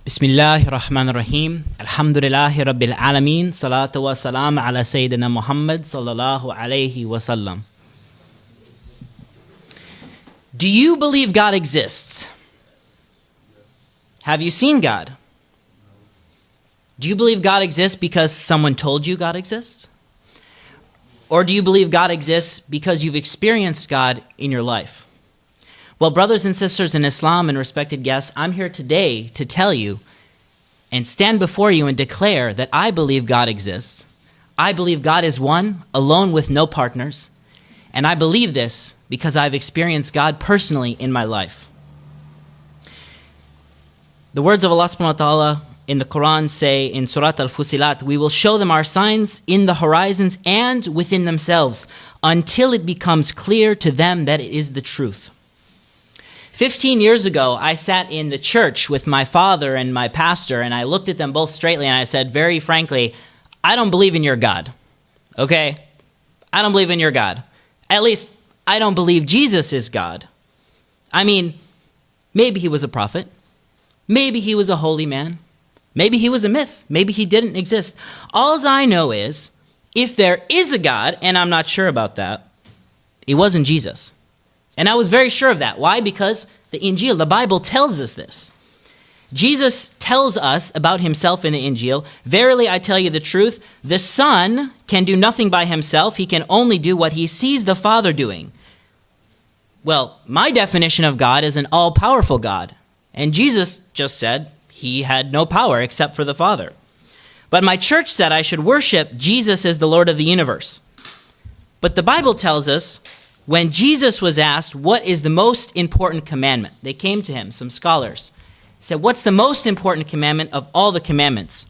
Bismillahir Rahmanir Rahim. Alhamdulillahi Rabbil Alameen. Salatu wa salam ala Sayyidina Muhammad sallallahu alayhi wa sallam. Do you believe God exists? Have you seen God? Do you believe God exists because someone told you God exists? Or do you believe God exists because you've experienced God in your life? Well, brothers and sisters in Islam and respected guests, I'm here today to tell you and stand before you and declare that I believe God exists. I believe God is one, alone with no partners. And I believe this because I've experienced God personally in my life. The words of Allah subhanahu wa ta'ala in the Quran say in Surah Al-Fusilat, we will show them our signs in the horizons and within themselves until it becomes clear to them that it is the truth. 15 years ago, I sat in the church with my father and my pastor, and I looked at them both straightly, and I said, very frankly, I don't believe in your God, okay? I don't believe in your God. At least, I don't believe Jesus is God. I mean, maybe he was a prophet. Maybe he was a holy man. Maybe he was a myth. Maybe he didn't exist. All I know is, if there is a God, and I'm not sure about that, it wasn't Jesus. And I was very sure of that. Why? Because the Injil, the Bible, tells us this. Jesus tells us about himself in the Injil, verily I tell you the truth, the Son can do nothing by himself. He can only do what he sees the Father doing. Well, my definition of God is an all-powerful God. And Jesus just said he had no power except for the Father. But my church said I should worship Jesus as the Lord of the universe. But the Bible tells us, when Jesus was asked, what is the most important commandment? They came to him, some scholars. He said, what's the most important commandment of all the commandments?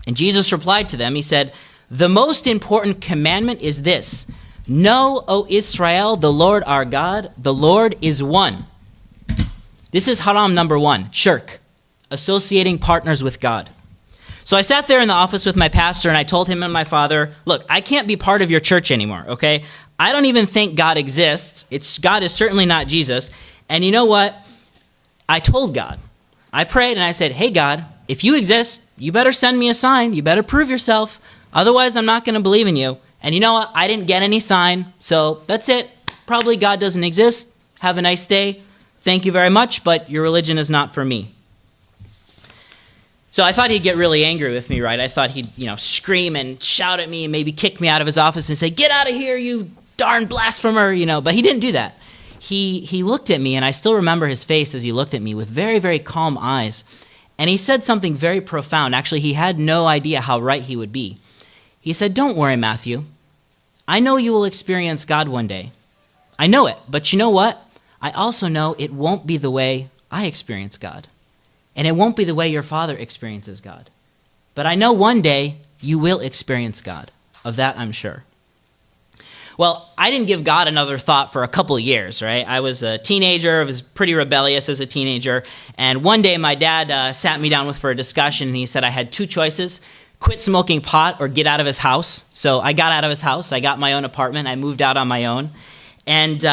And Jesus replied to them, he said, the most important commandment is this. Know, O Israel, the Lord our God, the Lord is one. This is haram number one, shirk, associating partners with God. So I sat there in the office with my pastor and I told him and my father, look, I can't be part of your church anymore, okay? I don't even think God exists. God is certainly not Jesus. And you know what? I told God. I prayed and I said, hey God, if you exist, you better send me a sign. You better prove yourself. Otherwise, I'm not going to believe in you. And you know what? I didn't get any sign. So that's it. Probably God doesn't exist. Have a nice day. Thank you very much, but your religion is not for me. So I thought he'd get really angry with me, right? I thought he'd, scream and shout at me and maybe kick me out of his office and say, get out of here, you darn blasphemer, but he didn't do that. He looked at me, and I still remember his face as he looked at me with very, very calm eyes. And he said something very profound. Actually, he had no idea how right he would be. He said, don't worry, Matthew. I know you will experience God one day. I know it, but you know what? I also know it won't be the way I experience God. And it won't be the way your father experiences God. But I know one day you will experience God. Of that, I'm sure. Well, I didn't give God another thought for a couple of years, right? I was a teenager. I was pretty rebellious as a teenager. And one day my dad sat me down for a discussion, and he said I had two choices: quit smoking pot or get out of his house. So I got out of his house. I got my own apartment. I moved out on my own. And,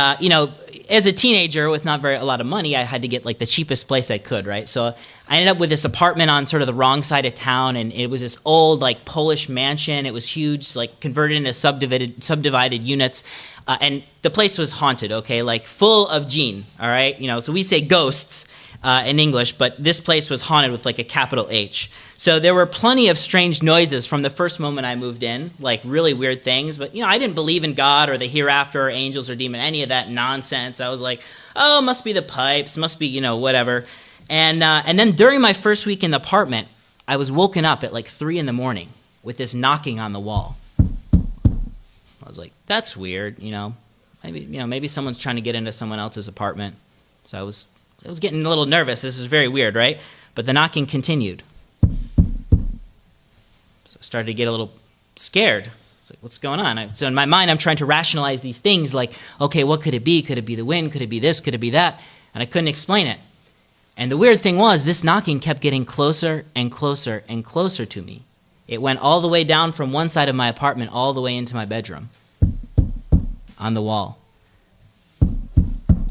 as a teenager with not a lot of money, I had to get the cheapest place I could, right? So I ended up with this apartment on sort of the wrong side of town, and it was this old Polish mansion. It was huge, converted into subdivided units, and the place was haunted, okay, full of jinn, all right? So we say ghosts in English, but this place was haunted with a capital H. So there were plenty of strange noises from the first moment I moved in, really weird things. But, I didn't believe in God or the hereafter or angels or demon, any of that nonsense. I was like, oh, must be the pipes, must be, whatever. And then during my first week in the apartment, I was woken up at 3 in the morning with this knocking on the wall. I was like, that's weird, maybe someone's trying to get into someone else's apartment. So I was getting a little nervous. This is very weird, right? But the knocking continued. So I started to get a little scared. It's like, what's going on? So in my mind, I'm trying to rationalize these things okay, what could it be? Could it be the wind? Could it be this? Could it be that? And I couldn't explain it. And the weird thing was, this knocking kept getting closer and closer and closer to me. It went all the way down from one side of my apartment all the way into my bedroom, on the wall.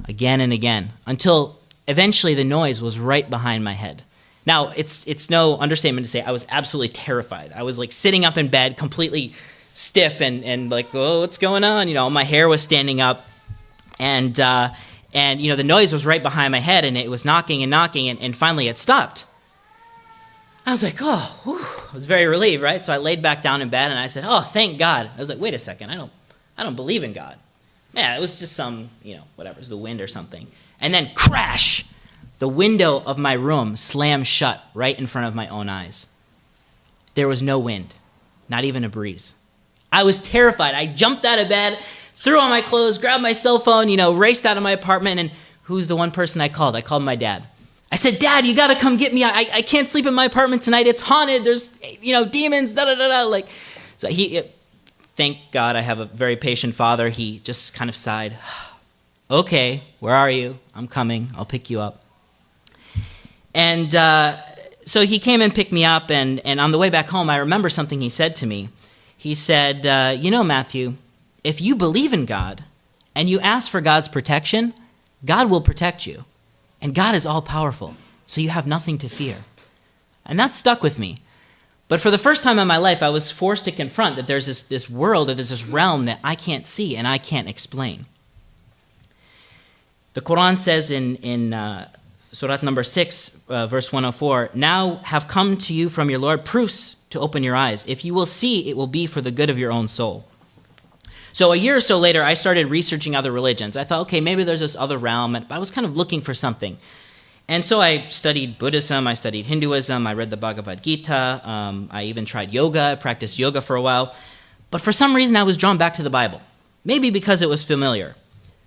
Again and again, until eventually the noise was right behind my head. Now, it's no understatement to say I was absolutely terrified. I was like sitting up in bed, completely stiff and like, oh, what's going on? My hair was standing up, and the noise was right behind my head, and it was knocking and knocking, and finally it stopped. I was like, oh, whew. I was very relieved, right? So I laid back down in bed and I said, oh, thank God. I was like, wait a second, I don't believe in God. Yeah, it was just some, whatever, it was the wind or something. And then crash, the window of my room slammed shut right in front of my own eyes. There was no wind, not even a breeze. I was terrified. I jumped out of bed, threw on my clothes, grabbed my cell phone, raced out of my apartment, and who's the one person I called? I called my dad. I said, Dad, you got to come get me. I can't sleep in my apartment tonight. It's haunted. There's, demons, da-da-da-da. So thank God I have a very patient father. He just kind of sighed. Okay, where are you? I'm coming. I'll pick you up. And so he came and picked me up, and on the way back home, I remember something he said to me. He said, Matthew, if you believe in God and you ask for God's protection, God will protect you. And God is all-powerful, so you have nothing to fear. And that stuck with me. But for the first time in my life, I was forced to confront that there's this world, or there's this realm that I can't see and I can't explain. The Quran says in Surah number 6, verse 104, now have come to you from your Lord proofs to open your eyes. If you will see, it will be for the good of your own soul. So a year or so later, I started researching other religions. I thought, okay, maybe there's this other realm, but I was kind of looking for something. And so I studied Buddhism, I studied Hinduism, I read the Bhagavad Gita, I even tried yoga, I practiced yoga for a while. But for some reason, I was drawn back to the Bible, maybe because it was familiar.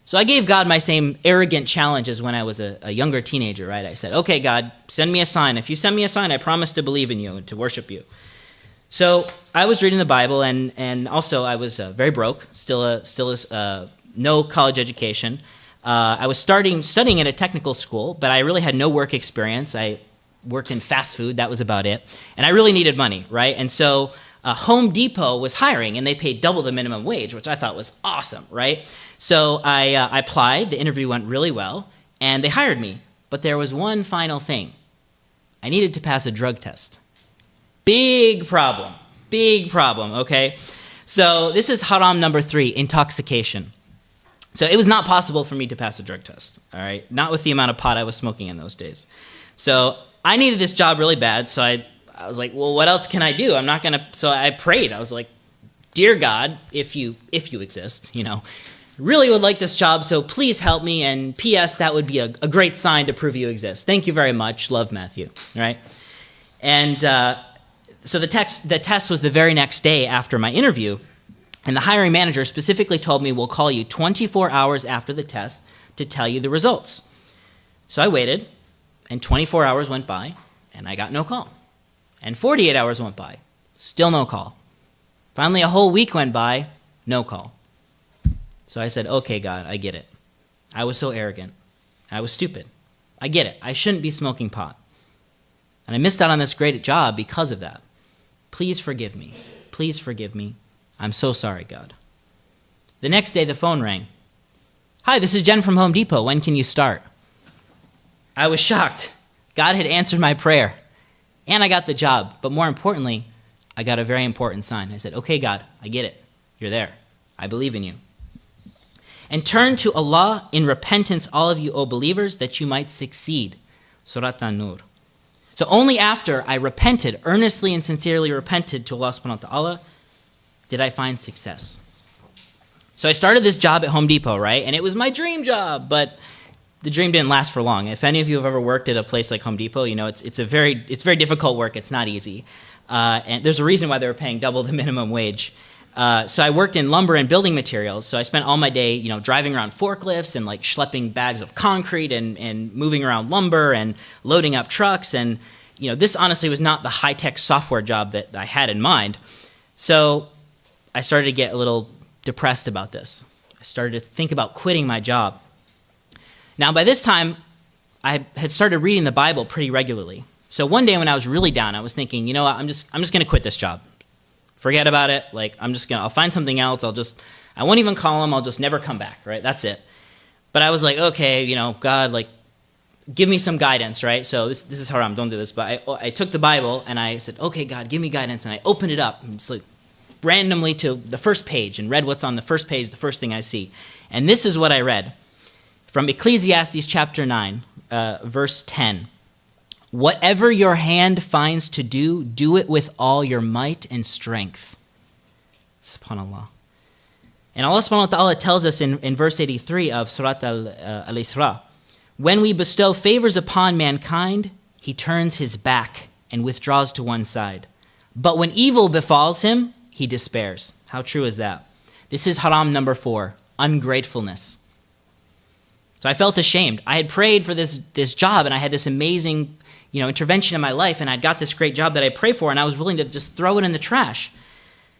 So I gave God my same arrogant challenges when I was a younger teenager, right? I said, okay, God, send me a sign. If you send me a sign, I promise to believe in you and to worship you. So I was reading the Bible, and also I was very broke, still no college education. I was studying at a technical school, but I really had no work experience. I worked in fast food, that was about it. And I really needed money, right? And so Home Depot was hiring, and they paid double the minimum wage, which I thought was awesome, right? So I applied, the interview went really well, and they hired me. But there was one final thing. I needed to pass a drug test. Big problem, okay? So this is haram number 3, intoxication. So it was not possible for me to pass a drug test, all right? Not with the amount of pot I was smoking in those days. So I needed this job really bad, so I was like, well, what else can I do? So I prayed. I was like, dear God, if you exist, really would like this job, so please help me, and P.S., that would be a great sign to prove you exist. Thank you very much. Love, Matthew, right? And so the test was the very next day after my interview, and the hiring manager specifically told me, we'll call you 24 hours after the test to tell you the results. So I waited, and 24 hours went by, and I got no call. And 48 hours went by, still no call. Finally, a whole week went by, no call. So I said, okay, God, I get it. I was so arrogant. I was stupid. I get it. I shouldn't be smoking pot. And I missed out on this great job because of that. Please forgive me. Please forgive me. I'm so sorry, God. The next day, the phone rang. Hi, this is Jen from Home Depot. When can you start? I was shocked. God had answered my prayer. And I got the job. But more importantly, I got a very important sign. I said, okay, God, I get it. You're there. I believe in you. And turn to Allah in repentance, all of you, O believers, that you might succeed. Surah An-Nur. So only after I repented, earnestly and sincerely repented to Allah subhanahu wa ta'ala, did I find success. So I started this job at Home Depot, right? And it was my dream job, but the dream didn't last for long. If any of you have ever worked at a place like Home Depot, it's very difficult work. It's not easy. And there's a reason why they were paying double the minimum wage. So I worked in lumber and building materials. So I spent all my day, driving around forklifts and like schlepping bags of concrete and moving around lumber and loading up trucks. And, this honestly was not the high-tech software job that I had in mind. So I started to get a little depressed about this. I started to think about quitting my job. Now, by this time, I had started reading the Bible pretty regularly. So one day when I was really down, I was thinking, you know what, I'm just going to quit this job. Forget about it. I'll find something else. I won't even call him. I'll just never come back, right? That's it. But I was like, okay, God, give me some guidance, right? So this is haram, don't do this. But I took the Bible and I said, okay, God, give me guidance. And I opened it up, and it's like randomly to the first page and read what's on the first page, the first thing I see. And this is what I read from Ecclesiastes chapter 9, verse 10. Whatever your hand finds to do, do it with all your might and strength. SubhanAllah. And Allah subhanahu wa ta'ala tells us in verse 83 of Surat al-Isra, when we bestow favors upon mankind, he turns his back and withdraws to one side. But when evil befalls him, he despairs. How true is that? This is haram number 4, ungratefulness. So I felt ashamed. I had prayed for this job, and I had this amazing intervention in my life, and I'd got this great job that I prayed for, and I was willing to just throw it in the trash.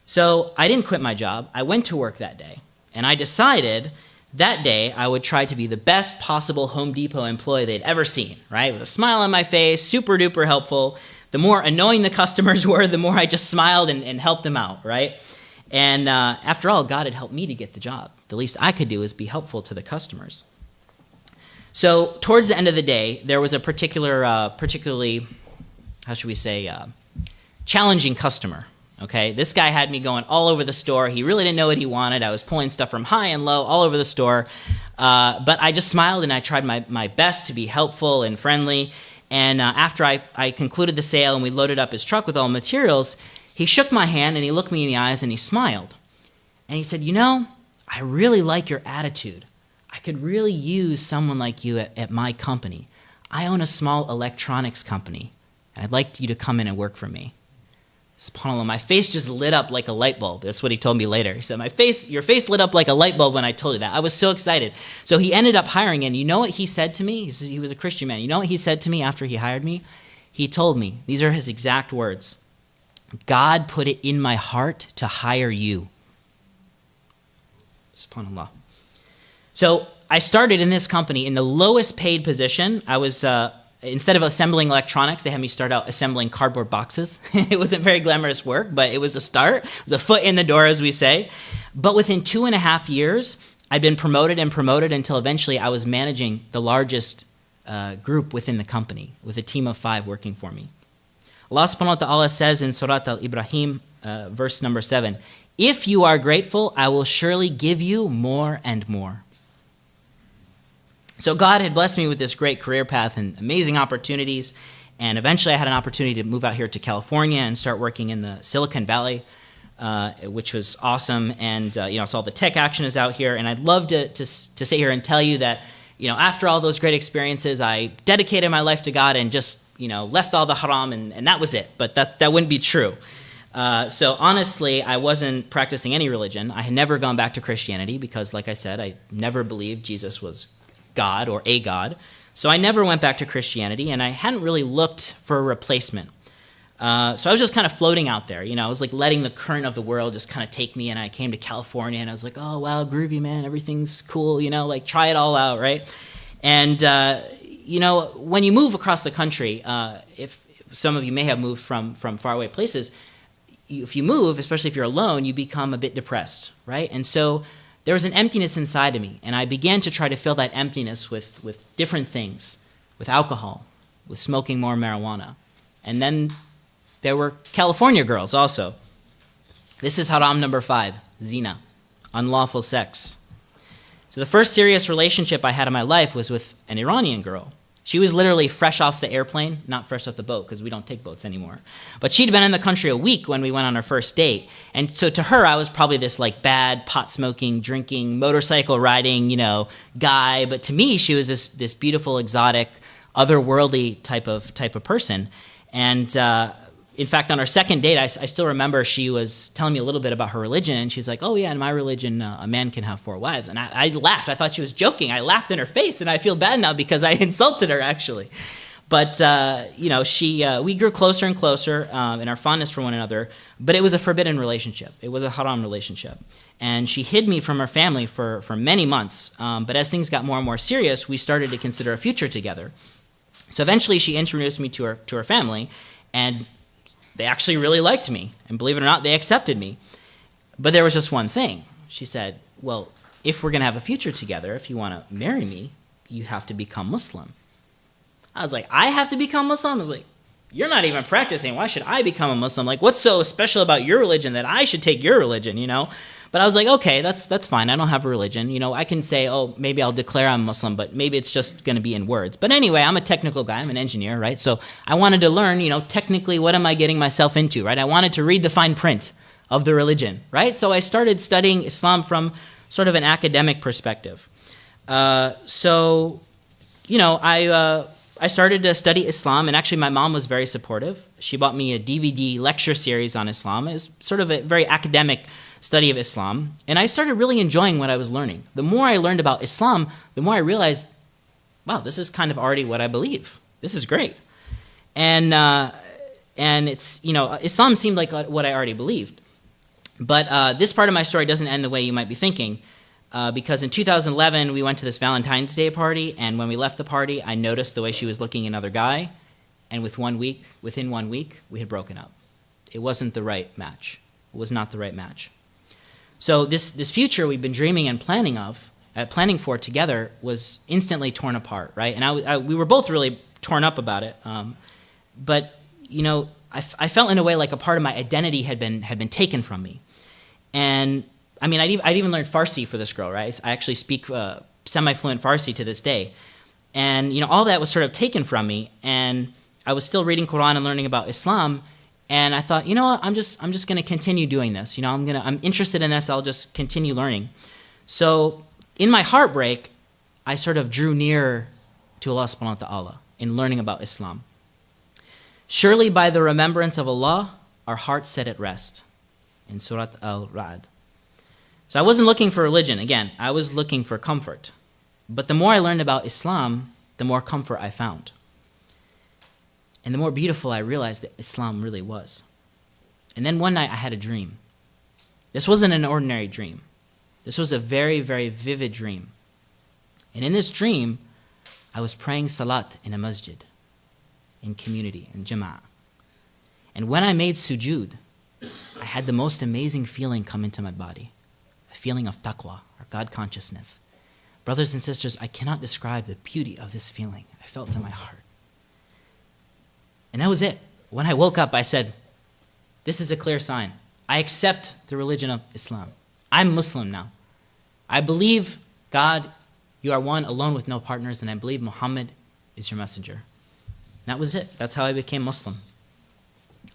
So I didn't quit my job. I went to work that day, and I decided that day I would try to be the best possible Home Depot employee they'd ever seen, right? With a smile on my face, super duper helpful. The more annoying the customers were, the more I just smiled and helped them out, right? And after all, God had helped me to get the job. The least I could do is be helpful to the customers. So towards the end of the day, there was a particularly, how should we say, challenging customer. Okay, this guy had me going all over the store. He really didn't know what he wanted. I was pulling stuff from high and low all over the store. But I just smiled and I tried my best to be helpful and friendly. And after I concluded the sale and we loaded up his truck with all materials, he shook my hand and he looked me in the eyes and he smiled. And he said, I really like your attitude. I could really use someone like you at my company. I own a small electronics company, and I'd like you to come in and work for me. SubhanAllah, my face just lit up like a light bulb. That's what he told me later. He said, your face lit up like a light bulb when I told you that. I was so excited. So he ended up hiring, and you know what he said to me? He said he was a Christian man. You know what he said to me after he hired me? He told me, these are his exact words, God put it in my heart to hire you. SubhanAllah. So I started in this company in the lowest paid position. I was, instead of assembling electronics, they had me start out assembling cardboard boxes. It wasn't very glamorous work, but it was a start. It was a foot in the door, as we say. But within 2.5 years, I'd been promoted until eventually I was managing the largest group within the company, with a team of 5 working for me. Allah subhanahu wa ta'ala says in Surat al-Ibrahim, verse number 7, if you are grateful, I will surely give you more and more. So God had blessed me with this great career path and amazing opportunities, and eventually I had an opportunity to move out here to California and start working in the Silicon Valley, which was awesome. And so all the tech action is out here, and I'd love to sit here and tell you that after all those great experiences, I dedicated my life to God and just left all the haram, and that was it. But that wouldn't be true. So honestly, I wasn't practicing any religion. I had never gone back to Christianity because, like I said, I never believed Jesus was God or a God. So I never went back to Christianity, and I hadn't really looked for a replacement. So I was just kind of floating out there. I was like letting the current of the world just kind of take me, and I came to California, and I was like, oh, wow, groovy, man. Everything's cool, like try it all out, right? And, when you move across the country, if some of you may have moved from faraway places, if you move, especially if you're alone, you become a bit depressed, right? And so there was an emptiness inside of me, and I began to try to fill that emptiness with different things, with alcohol, with smoking more marijuana. And then there were California girls also. This is haram number 5, zina, unlawful sex. So the first serious relationship I had in my life was with an Iranian girl. She was literally fresh off the airplane, not fresh off the boat because we don't take boats anymore. But she'd been in the country a week when we went on our first date. And so to her, I was probably this like bad pot smoking, drinking, motorcycle riding, guy. But to me, she was this beautiful, exotic, otherworldly type of person. And in fact, on our second date, I still remember she was telling me a little bit about her religion, and she's like, oh yeah, in my religion, a man can have 4 wives. And I laughed. I thought she was joking. I laughed in her face, and I feel bad now because I insulted her, actually. But, we grew closer and closer in our fondness for one another, but it was a forbidden relationship. It was a haram relationship. And she hid me from her family for many months. But as things got more and more serious, we started to consider a future together. So eventually she introduced me to her family, and they actually really liked me, and believe it or not, they accepted me. But there was just one thing. She said, well, if we're going to have a future together, if you want to marry me, you have to become Muslim. I was like, I have to become Muslim? I was like, you're not even practicing. Why should I become a Muslim? Like, what's so special about your religion that I should take your religion, you know? But I was like, okay, that's fine. I don't have a religion. You know, I can say, oh, maybe I'll declare I'm Muslim, but maybe it's just going to be in words. But anyway, I'm a technical guy. I'm an engineer, right? So I wanted to learn, you know, technically, what am I getting myself into, right? I wanted to read the fine print of the religion, right? So I started studying Islam from sort of an academic perspective. So, you know, I started to study Islam, and actually my mom was very supportive. She bought me a DVD lecture series on Islam. It was sort of a very academic study of Islam, and I started really enjoying what I was learning. The more I learned about Islam, the more I realized, wow, this is kind of already what I believe. This is great. And it's, you know, Islam seemed like what I already believed. But this part of my story doesn't end the way you might be thinking, because in 2011, we went to this Valentine's Day party, and when we left the party, I noticed the way she was looking at another guy, and within 1 week, we had broken up. It wasn't the right match. It was not the right match. So this future we've been dreaming and planning for together was instantly torn apart, right? And we were both really torn up about it. But, you know, I felt in a way like a part of my identity had been taken from me. And I mean, I'd even learned Farsi for this girl, right? I actually speak semi-fluent Farsi to this day. And, you know, all that was sort of taken from me. And I was still reading Quran and learning about Islam. And I thought, you know what, I'm just going to continue doing this. You know, I'm interested in this. I'll just continue learning. So in my heartbreak, I sort of drew near to Allah subhanahu wa ta'ala in learning about Islam. Surely by the remembrance of Allah, our hearts set at rest. In Surat Al-Ra'd. So I wasn't looking for religion. Again, I was looking for comfort. But the more I learned about Islam, the more comfort I found. And the more beautiful I realized that Islam really was. And then one night I had a dream. This wasn't an ordinary dream. This was a very, very vivid dream. And in this dream, I was praying salat in a masjid, in community, in jama'ah. And when I made sujood, I had the most amazing feeling come into my body. A feeling of taqwa, or God consciousness. Brothers and sisters, I cannot describe the beauty of this feeling. I felt in my heart. And that was it. When I woke up, I said, this is a clear sign. I accept the religion of Islam. I'm Muslim now. I believe, God, you are one, alone with no partners, and I believe Muhammad is your messenger. And that was it. That's how I became Muslim.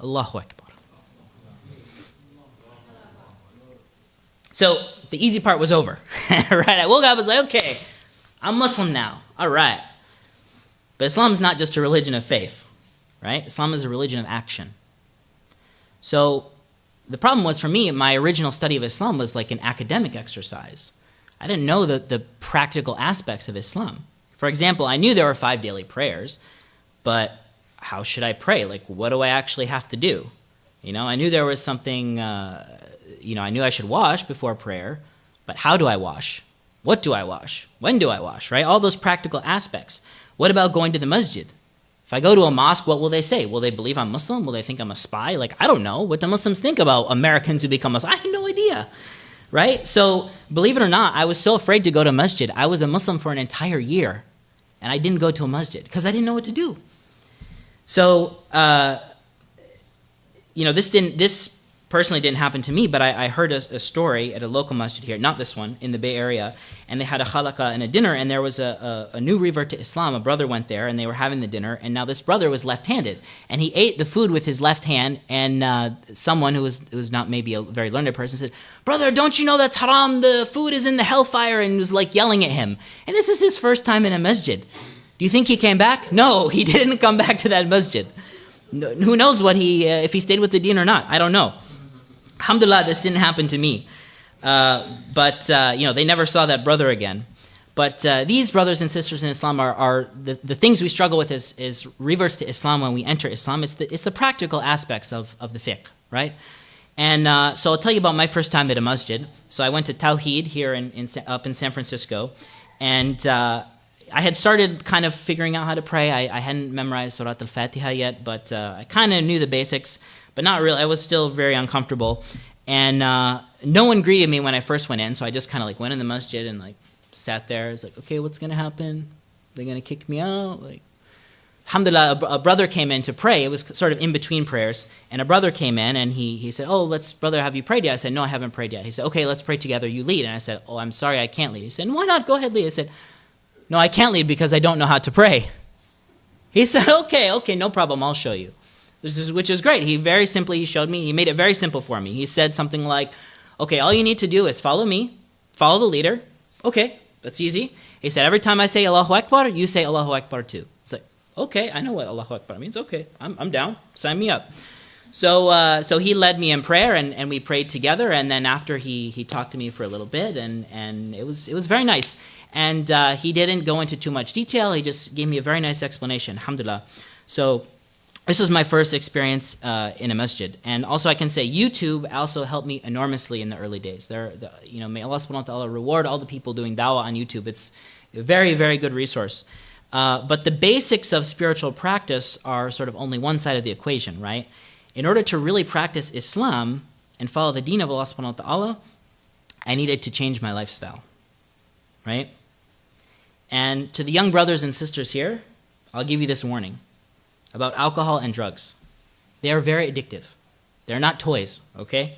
Allahu Akbar. So the easy part was over. Right? I woke up, I was like, okay, I'm Muslim now. All right. But Islam is not just a religion of faith. Right? Islam is a religion of action. So the problem was for me, my original study of Islam was like an academic exercise. I didn't know the practical aspects of Islam. For example, I knew there were 5 daily prayers, but how should I pray? Like, what do I actually have to do? You know, I knew there was something, you know, I knew I should wash before prayer, but how do I wash? What do I wash? When do I wash, right? All those practical aspects. What about going to the masjid? If I go to a mosque, what will they say? Will they believe I'm Muslim? Will they think I'm a spy? Like, I don't know. What do Muslims think about Americans who become Muslim? I have no idea, right? So, believe it or not, I was so afraid to go to masjid. I was a Muslim for an entire year, and I didn't go to a masjid because I didn't know what to do. So, you know, this personally didn't happen to me, but I heard a story at a local masjid here, not this one, in the Bay Area, and they had a halaqah and a dinner, and there was a new revert to Islam. A brother went there, and they were having the dinner, and now this brother was left-handed, and he ate the food with his left hand, and someone who was not maybe a very learned person said, "Brother, don't you know that's haram? The food is in the hellfire," and was like yelling at him. And this is his first time in a masjid. Do you think he came back? No, he didn't come back to that masjid. Who knows what if he stayed with the deen or not? I don't know. Alhamdulillah, this didn't happen to me. But you know, they never saw that brother again. But these brothers and sisters in Islam are the things we struggle with is reverts to Islam when we enter Islam. It's the practical aspects of the fiqh, right? And so I'll tell you about my first time at a masjid. So I went to Tawheed here up in San Francisco. And I had started kind of figuring out how to pray. I hadn't memorized Surat al-Fatiha yet, but I kind of knew the basics, but not really. I was still very uncomfortable. And no one greeted me when I first went in, so I just kind of like went in the masjid and like sat there. I was like, okay, what's going to happen? They're going to kick me out? Like, alhamdulillah, a brother came in to pray. It was sort of in between prayers. And a brother came in and he said, oh, brother, have you prayed yet? I said, no, I haven't prayed yet. He said, okay, let's pray together. You lead. And I said, oh, I'm sorry, I can't lead. He said, why not? Go ahead, lead. I said, no, I can't lead because I don't know how to pray. He said, okay, no problem. I'll show you. Which is great. He very simply showed me. He made it very simple for me. He said something like, okay, all you need to do is follow me, follow the leader. Okay, that's easy. He said, every time I say Allahu Akbar, you say Allahu Akbar too. It's like, okay, I know what Allahu Akbar means. Okay, I'm down. Sign me up. So he led me in prayer, and we prayed together. And then after he talked to me for a little bit, and it was very nice. And he didn't go into too much detail. He just gave me a very nice explanation. Alhamdulillah. So this was my first experience in a masjid. And also I can say YouTube also helped me enormously in the early days. May Allah subhanahu wa ta'ala reward all the people doing dawah on YouTube. It's a very, very good resource. But the basics of spiritual practice are sort of only one side of the equation, right? In order to really practice Islam and follow the deen of Allah subhanahu wa ta'ala, I needed to change my lifestyle, right? And to the young brothers and sisters here, I'll give you this warning about alcohol and drugs. They are very addictive. They're not toys, okay?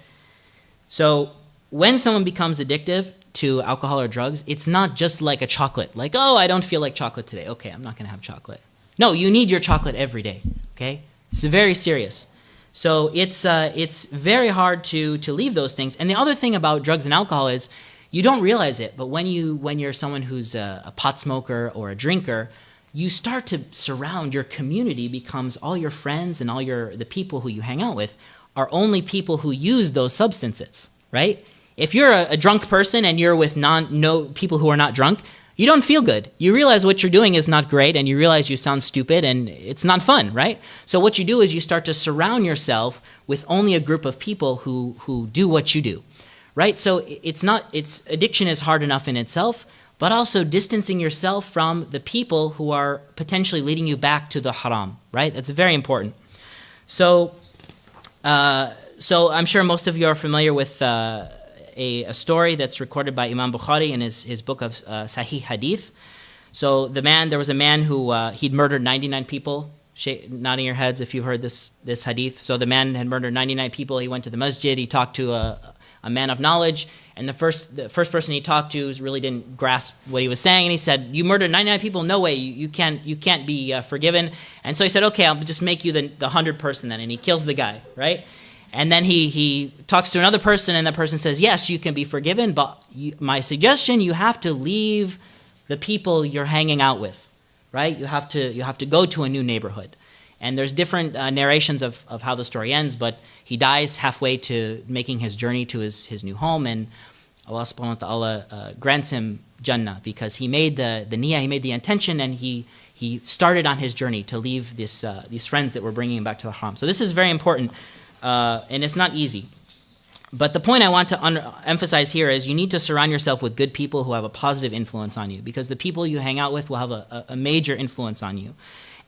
So when someone becomes addictive to alcohol or drugs, it's not just like a chocolate. Like, oh, I don't feel like chocolate today. Okay, I'm not going to have chocolate. No, you need your chocolate every day, okay? It's very serious. So it's very hard to leave those things. And the other thing about drugs and alcohol is you don't realize it, but when you're someone who's a pot smoker or a drinker, you start to surround your community, becomes all your friends and all the people who you hang out with are only people who use those substances, right? If you're a drunk person and you're with people who are not drunk, you don't feel good. You realize what you're doing is not great, and you realize you sound stupid and it's not fun, right? So what you do is you start to surround yourself with only a group of people who do what you do, right? So addiction is hard enough in itself, but also distancing yourself from the people who are potentially leading you back to the haram, right? That's very important. So I'm sure most of you are familiar with a story that's recorded by Imam Bukhari in his book of Sahih Hadith. So there was a man who he'd murdered 99 people. Nodding your heads if you've heard this hadith. So the man had murdered 99 people. He went to the masjid. He talked to a man of knowledge, and the first person he talked to really didn't grasp what he was saying, and he said, "You murdered 99 people? No way. You can't be forgiven." And so he said, "Okay, I'll just make you the 100th person then," and he kills the guy, right? And then he talks to another person, and the person says, "Yes, you can be forgiven, but my suggestion, you have to leave the people you're hanging out with, right? You have to go to a new neighborhood." And there's different narrations of how the story ends, but he dies halfway to making his journey to his new home, and Allah subhanahu wa ta'ala grants him Jannah because he made the niyyah, he made the intention, and he started on his journey to leave these friends that were bringing him back to the haram. So this is very important, and it's not easy. But the point I want to emphasize here is you need to surround yourself with good people who have a positive influence on you, because the people you hang out with will have a major influence on you.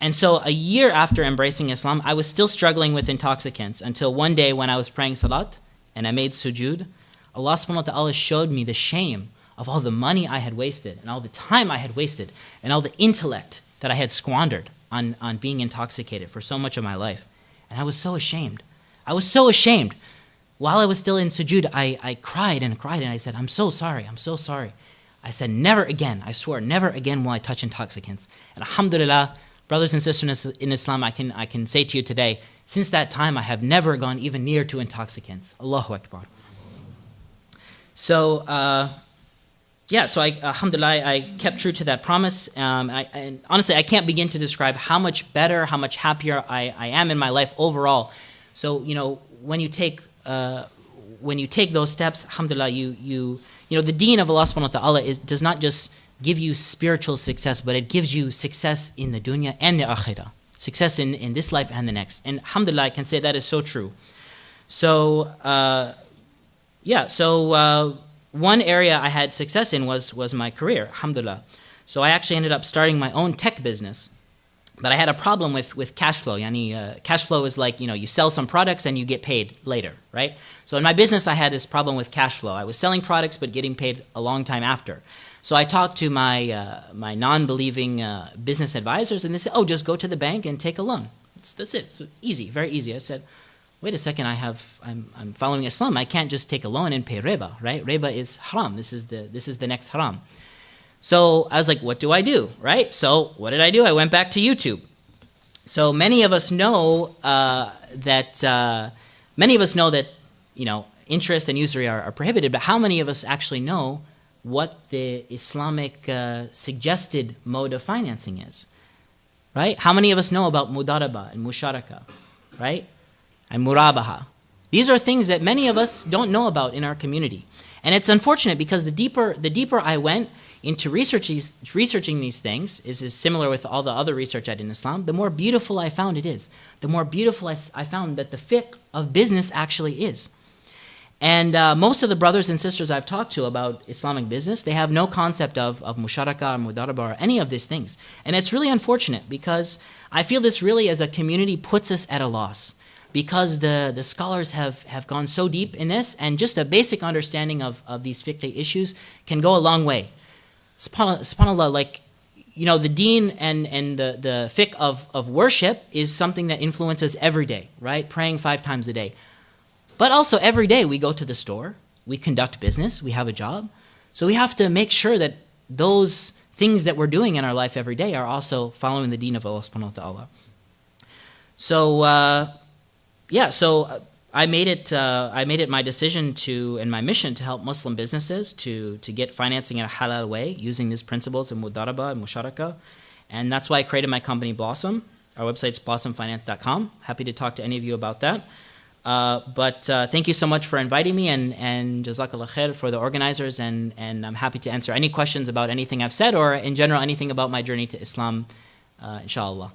And so a year after embracing Islam, I was still struggling with intoxicants until one day when I was praying salat and I made sujood, Allah subhanahu wa ta'ala showed me the shame of all the money I had wasted and all the time I had wasted and all the intellect that I had squandered on being intoxicated for so much of my life. And I was so ashamed. I was so ashamed. While I was still in sujood, I cried and cried and I said, I'm so sorry. I said, never again, I swore, never again will I touch intoxicants. And alhamdulillah, brothers and sisters in Islam, I can say to you today, since that time I have never gone even near to intoxicants. Allahu Akbar. So, alhamdulillah, I kept true to that promise. And honestly, I can't begin to describe how much better, how much happier I am in my life overall. So, when you take those steps, alhamdulillah, the deen of Allah subhanahu wa ta'ala does not just give you spiritual success, but it gives you success in the dunya and the akhirah. Success in this life and the next. And alhamdulillah, I can say that is so true. So, one area I had success in was my career, alhamdulillah. So I actually ended up starting my own tech business. But I had a problem with cash flow. Cash flow is like, you sell some products and you get paid later, right? So in my business, I had this problem with cash flow. I was selling products but getting paid a long time after. So I talked to my non-believing business advisors, and they said, "Oh, just go to the bank and take a loan. That's it. It's easy, very easy." I said, "Wait a second. I'm following Islam. I can't just take a loan and pay riba, right? Riba is haram. This is the next haram." So I was like, "What do I do?" Right? So what did I do? I went back to YouTube. So many of us know that interest and usury are prohibited, but how many of us actually know what the Islamic suggested mode of financing is, right? How many of us know about mudaraba and musharaka, right? And murabaha. These are things that many of us don't know about in our community. And it's unfortunate because the deeper I went into researching these things, is similar with all the other research I did in Islam, the more beautiful I found it is. The more beautiful I found that the fiqh of business actually is. And most of the brothers and sisters I've talked to about Islamic business, they have no concept of musharaka or mudaraba or any of these things. And it's really unfortunate because I feel this really as a community puts us at a loss because the scholars have gone so deep in this, and just a basic understanding of these fiqh issues can go a long way. SubhanAllah, like, the deen and the fiqh of worship is something that influences every day, right? Praying 5 times a day. But also every day we go to the store, we conduct business, we have a job. So we have to make sure that those things that we're doing in our life every day are also following the deen of Allah subhanahu wa ta'ala. So, I made it my decision and my mission to help Muslim businesses to get financing in a halal way using these principles of mudaraba and musharaka. And that's why I created my company Blossom. Our website's blossomfinance.com. Happy to talk to any of you about that. But thank you so much for inviting me, and Jazakallah khair for the organizers, and I'm happy to answer any questions about anything I've said or in general anything about my journey to Islam, inshallah.